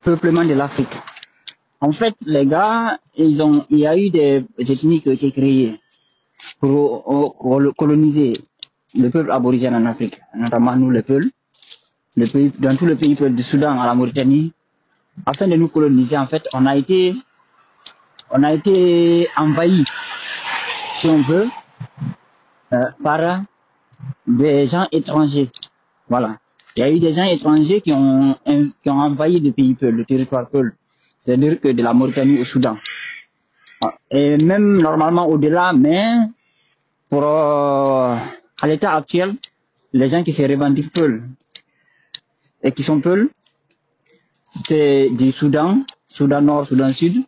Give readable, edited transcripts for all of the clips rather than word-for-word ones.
peuplement de l'Afrique. En fait, les gars, il y a eu des ethnies qui ont été créées pour coloniser le peuple aborigène en Afrique, notamment nous, les Peuls, dans tous les pays du Soudan à la Mauritanie, afin de nous coloniser. En fait, on a été envahis, si on veut, par des gens étrangers. Voilà. Il y a eu des gens étrangers qui ont envahi le pays Peul, le territoire Peul. C'est-à-dire que de la Mauritanie au Soudan. Et même normalement au-delà, mais pour à l'état actuel, les gens qui se revendiquent Peul et qui sont Peul, c'est du Soudan, Soudan Nord, Soudan Sud,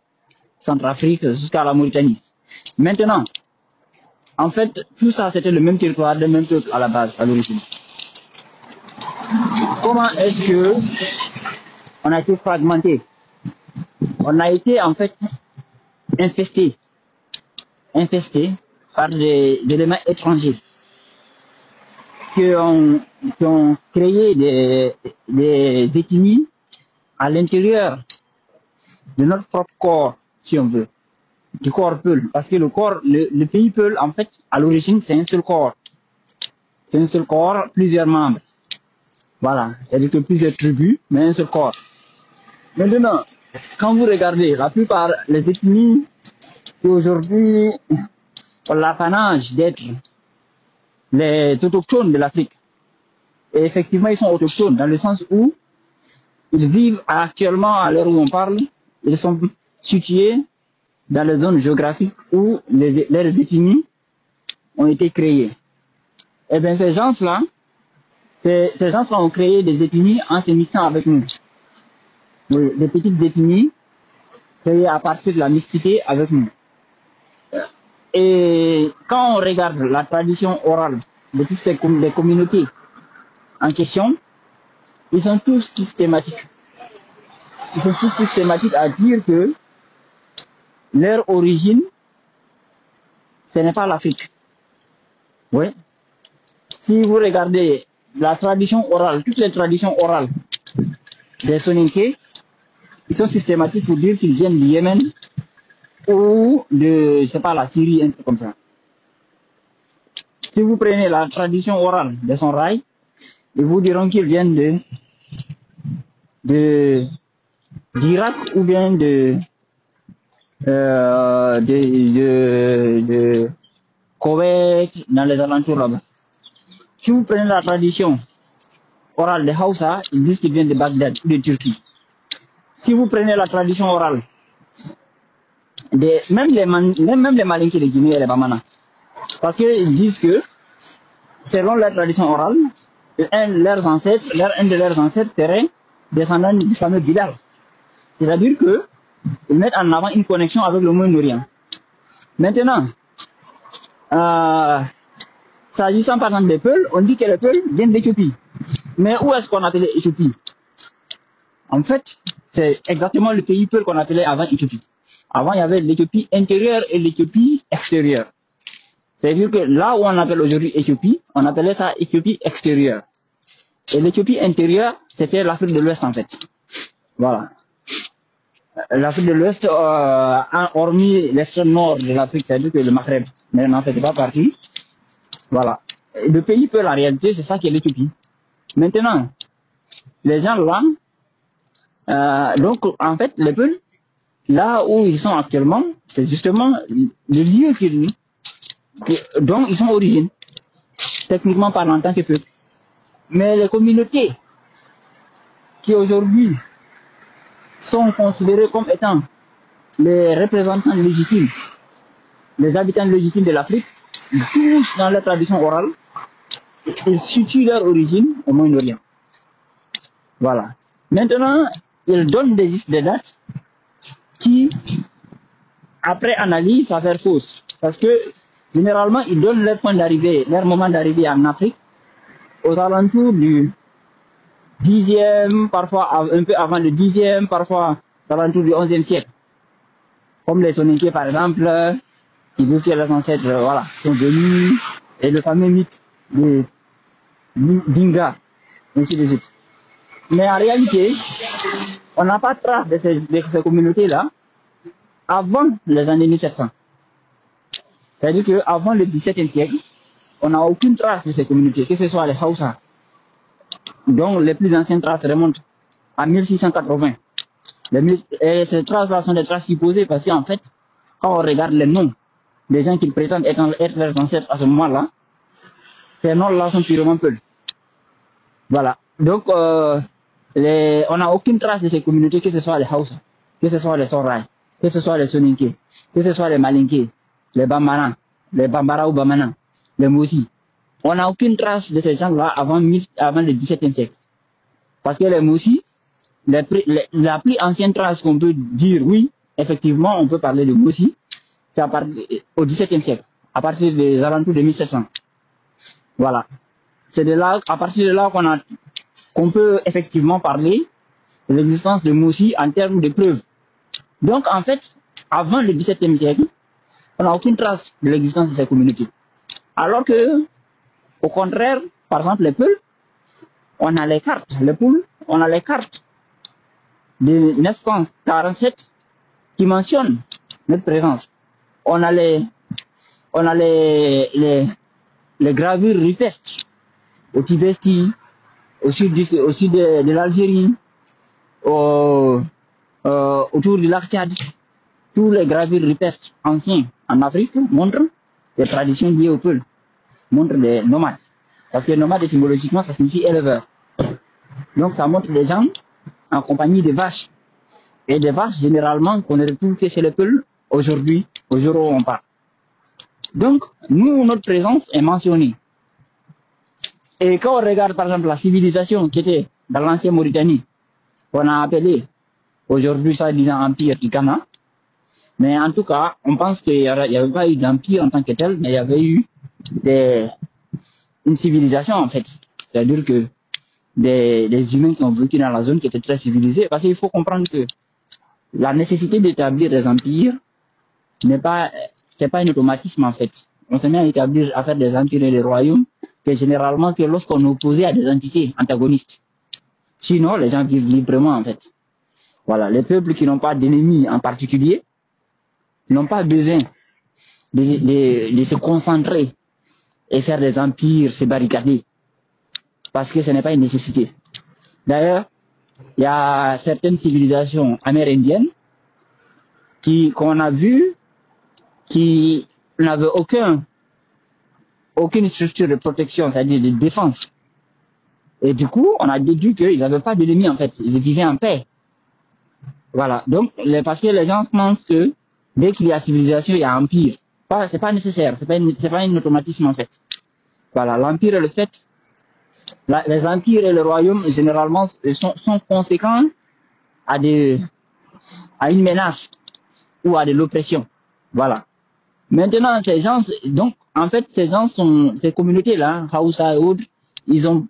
Centrafrique, jusqu'à la Mauritanie. Maintenant, en fait, tout ça c'était le même territoire, le même peuple à la base, à l'origine. Comment est-ce que on a été fragmenté? On a été en fait infesté par des éléments étrangers qui ont créé des ethnies à l'intérieur de notre propre corps, si on veut, du corps Peul. Parce que le pays Peul, en fait, à l'origine, c'est un seul corps. C'est un seul corps, plusieurs membres. Voilà, c'est-à-dire que plusieurs tribus, mais un seul corps. Maintenant, quand vous regardez, la plupart des ethnies qui aujourd'hui ont l'apanage d'être les autochtones de l'Afrique, et effectivement ils sont autochtones dans le sens où ils vivent actuellement, à l'heure où on parle, ils sont situés dans les zones géographiques où leurs ethnies ont été créées. Et bien ces gens-là ont créé des ethnies en se mixant avec nous. Oui, des petites ethnies créées à partir de la mixité avec nous. Et quand on regarde la tradition orale de toutes les communautés en question, ils sont tous systématiques. Ils sont tous systématiques à dire que leur origine, ce n'est pas l'Afrique. Oui. Si vous regardez la tradition orale, toutes les traditions orales des Soninké, ils sont systématiques pour dire qu'ils viennent du Yémen ou de, je sais pas, la Syrie, un truc comme ça. Si vous prenez la tradition orale des Sonrai, ils vous diront qu'ils viennent d'Irak ou bien de Koweït, dans les alentours là-bas. Si vous prenez la tradition orale des Hausa, ils disent qu'ils viennent de Bagdad ou de Turquie. Si vous prenez la tradition orale même les Malinké de Guinée et les Bamana, parce qu'ils disent que selon la tradition orale, un de leurs ancêtres serait descendant du fameux Bilal. C'est-à-dire que ils mettent en avant une connexion avec le Moyen-Orient. Maintenant, s'agissant par exemple des Peuls, on dit que les Peuls viennent d'Éthiopie. Mais où est-ce qu'on appelait Éthiopie? En fait, c'est exactement le pays Peul qu'on appelait avant Éthiopie. Avant, il y avait l'Éthiopie intérieure et l'Éthiopie extérieure. C'est-à-dire que là où on appelle aujourd'hui Éthiopie, on appelait ça Éthiopie extérieure. Et l'Éthiopie intérieure, c'était l'Afrique de l'Ouest en fait. Voilà. L'Afrique de l'Ouest, hormis l'extrême nord de l'Afrique, c'est-à-dire que le Maghreb, mais n'en fait pas partie. Voilà. Et le pays Peul, en réalité, c'est ça qui est l'Éthiopie. Maintenant, les gens là, donc en fait, les Peuls, là où ils sont actuellement, c'est justement le lieu dont ils sont origines, techniquement parlant en tant que peuple. Mais les communautés qui aujourd'hui sont considérées comme étant les représentants légitimes, les habitants légitimes de l'Afrique, tous dans la tradition orale, ils situent leur origine au Moyen-Orient. Voilà. Maintenant, ils donnent des dates qui, après analyse, s'avèrent fausses. Parce que, généralement, ils donnent leur point d'arrivée, leur moment d'arrivée en Afrique, aux alentours du 10e, parfois un peu avant le 10e, parfois aux alentours du 11e siècle. Comme les Soninké, par exemple, qui disent que leurs ancêtres, voilà, sont venus, et le fameux mythe de Dinga, ainsi de suite. Mais en réalité, on n'a pas de trace de ces communautés-là avant les années 1700. C'est-à-dire qu'avant le XVIIe siècle, on n'a aucune trace de ces communautés, que ce soit les Hausa, dont les plus anciennes traces remontent à 1680. Et ces traces-là sont des traces supposées parce qu'en fait, quand on regarde les noms des gens qui prétendent être leurs ancêtres à ce moment-là, ces noms-là sont purement Peul. Voilà. Donc, on n'a aucune trace de ces communautés, que ce soit les Hausa, que ce soit les Sorai, que ce soit les Soninké, que ce soit les Malinké, les Bambara, les Bambara ou Bamana, les Moussi. On n'a aucune trace de ces gens-là avant le XVIIe siècle. Parce que les Moussi, la plus ancienne trace qu'on peut dire, oui, effectivement, on peut parler de Moussi, c'est au XVIIe siècle, à partir des alentours de 1700. Voilà. C'est de là, à partir de là qu'on peut effectivement parler de l'existence de Moussi en termes de preuves. Donc, en fait, avant le XVIIe siècle, on n'a aucune trace de l'existence de ces communautés. Alors que, au contraire, par exemple, les Peuls, on a les cartes, les Pouls, on a les cartes de 1947 qui mentionnent notre présence. On a les gravures rupestres au Tibesti, au sud de l'Algérie, autour du lac Tchad. Tous les gravures rupestres anciens en Afrique montrent des traditions liées au Peul, montrent des nomades. Parce que nomade étymologiquement, ça signifie éleveur. Donc ça montre des gens en compagnie de vaches. Et des vaches, généralement, qu'on ne retrouve que chez les Peuls aujourd'hui, au jour où on parle. Donc, nous, notre présence est mentionnée. Et quand on regarde, par exemple, la civilisation qui était dans l'ancienne Mauritanie, qu'on a appelé aujourd'hui, soi-disant, Empire du Ghana, mais en tout cas, on pense qu'il n'y avait pas eu d'empire en tant que tel, mais il y avait eu une civilisation, en fait. C'est-à-dire que des humains qui ont vécu dans la zone qui étaient très civilisés, parce qu'il faut comprendre que la nécessité d'établir des empires c'est pas un automatisme, en fait. On se met à faire des empires et des royaumes que généralement que lorsqu'on est opposé à des entités antagonistes. Sinon, les gens vivent librement, en fait. Voilà. Les peuples qui n'ont pas d'ennemis en particulier n'ont pas besoin de se concentrer et faire des empires, se barricader. Parce que ce n'est pas une nécessité. D'ailleurs, il y a certaines civilisations amérindiennes qu'on a vues qui n'avaient aucune structure de protection, c'est-à-dire de défense. Et du coup, on a déduit qu'ils n'avaient pas d'ennemis, en fait. Ils vivaient en paix. Voilà. Donc, parce que les gens pensent que dès qu'il y a civilisation, il y a empire. C'est pas nécessaire. C'est pas un automatisme, en fait. Voilà. L'empire est le fait. Les empires et les royaumes, généralement, sont conséquents à une menace ou à de l'oppression. Voilà. Maintenant, ces gens, donc, en fait, ces communautés-là, Hausa et autres, ils ont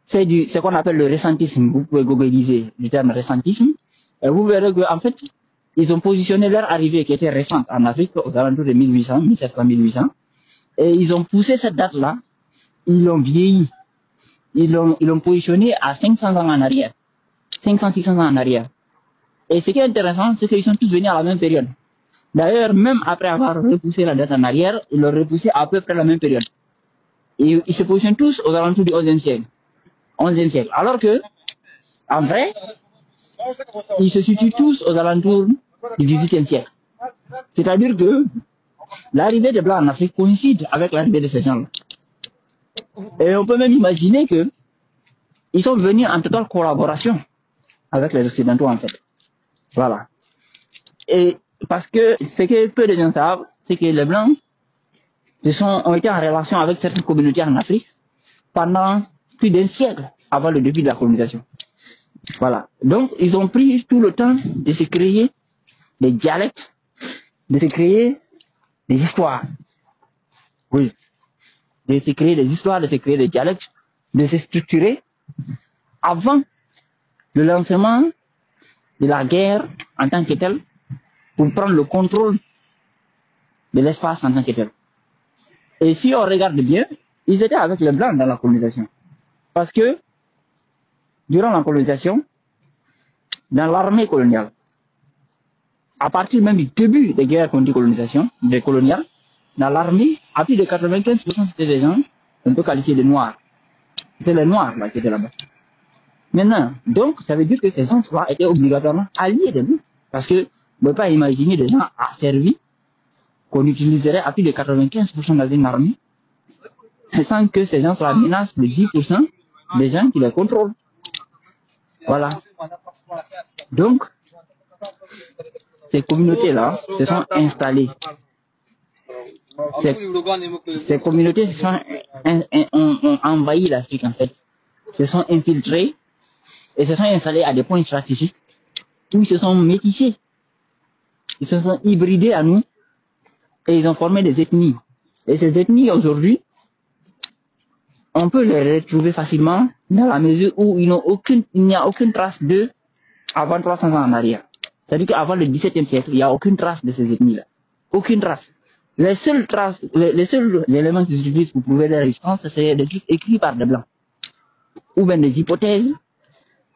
fait ce qu'on appelle le ressentisme. Vous pouvez googliser le terme ressentisme. Et vous verrez qu'en fait, ils ont positionné leur arrivée qui était récente en Afrique aux alentours de 1800, 1700, 1800. Et ils ont poussé cette date-là. Ils l'ont vieilli. Ils l'ont positionné à 500 ans en arrière. 500, 600 ans en arrière. Et ce qui est intéressant, c'est qu'ils sont tous venus à la même période. D'ailleurs, même après avoir repoussé la date en arrière, ils l'ont repoussé à peu près la même période. Et ils se positionnent tous aux alentours du 11e siècle. Alors que, en vrai, ils se situent tous aux alentours du 18e siècle. C'est-à-dire que l'arrivée des Blancs en Afrique coïncide avec l'arrivée de ces gens-là. Et on peut même imaginer que ils sont venus en totale collaboration avec les Occidentaux, en fait. Voilà. Et parce que ce que peu de gens savent, c'est que les Blancs ont été en relation avec certaines communautés en Afrique pendant plus d'un siècle avant le début de la colonisation. Voilà. Donc, ils ont pris tout le temps de se créer des dialectes, de se créer des histoires. Oui. De se créer des histoires, de se créer des dialectes, de se structurer avant le lancement de la guerre en tant que telle, pour prendre le contrôle de l'espace en tant que tel. Et si on regarde bien, ils étaient avec les Blancs dans la colonisation. Parce que, durant la colonisation, dans l'armée coloniale. À partir même du début des guerres contre colonisation, des coloniales, dans l'armée, à plus de 95% c'était des gens qu'on peut qualifier de noirs. C'était les noirs là qui étaient là-bas. Maintenant, donc, ça veut dire que ces gens-là étaient obligatoirement alliés de nous. Parce que vous ne pouvez pas imaginer des gens asservis qu'on utiliserait à plus de 95% dans une armée sans que ces gens-là menacent de 10% des gens qui les contrôlent. Voilà. Donc, ces communautés-là se sont installées. Ces communautés ont envahi l'Afrique en fait. Se sont infiltrées et se sont installés à des points stratégiques où ils se sont métissés. Ils se sont hybridés à nous et ils ont formé des ethnies. Et ces ethnies aujourd'hui, on peut les retrouver facilement dans la mesure où il n'y a aucune trace d'eux avant 300 ans en arrière. C'est-à-dire qu'avant le XVIIe siècle, il n'y a aucune trace de ces ethnies-là. Aucune trace. Les seules traces, les seuls éléments qu'ils utilisent pour prouver leur existence, c'est des trucs écrits par des blancs. Ou bien des hypothèses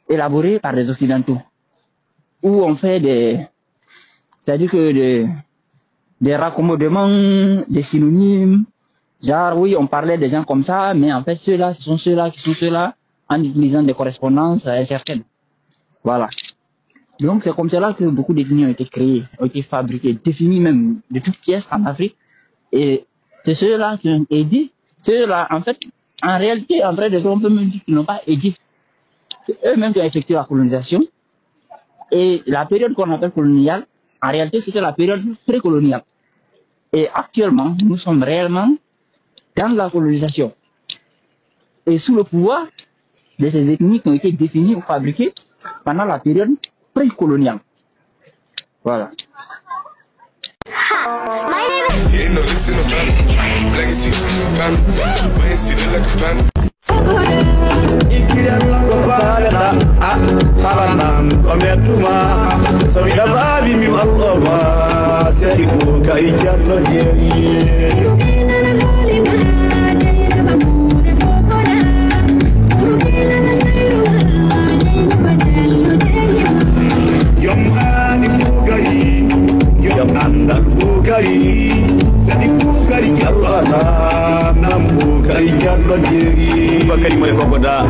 élaborées par des occidentaux. Où on fait c'est-à-dire que des raccommodements, des synonymes. Genre, oui, on parlait des gens comme ça, mais en fait, ceux-là, ce sont ceux-là qui sont ceux-là, en utilisant des correspondances incertaines. Voilà. Donc, c'est comme cela que beaucoup d'ethnies ont été créées, ont été fabriquées, définies même de toutes pièces en Afrique. Et c'est ceux-là qui ont aidé. Ceux-là, en fait, en réalité, en vrai, on peut même dire qu'ils n'ont pas aidé. C'est eux-mêmes qui ont effectué la colonisation. Et la période qu'on appelle coloniale, en réalité, c'était la période précoloniale. Et actuellement, nous sommes réellement dans la colonisation. Et sous le pouvoir de ces ethnies qui ont été définies ou fabriquées pendant la période précoloniale. Voilà. Bakari Moy Kokoda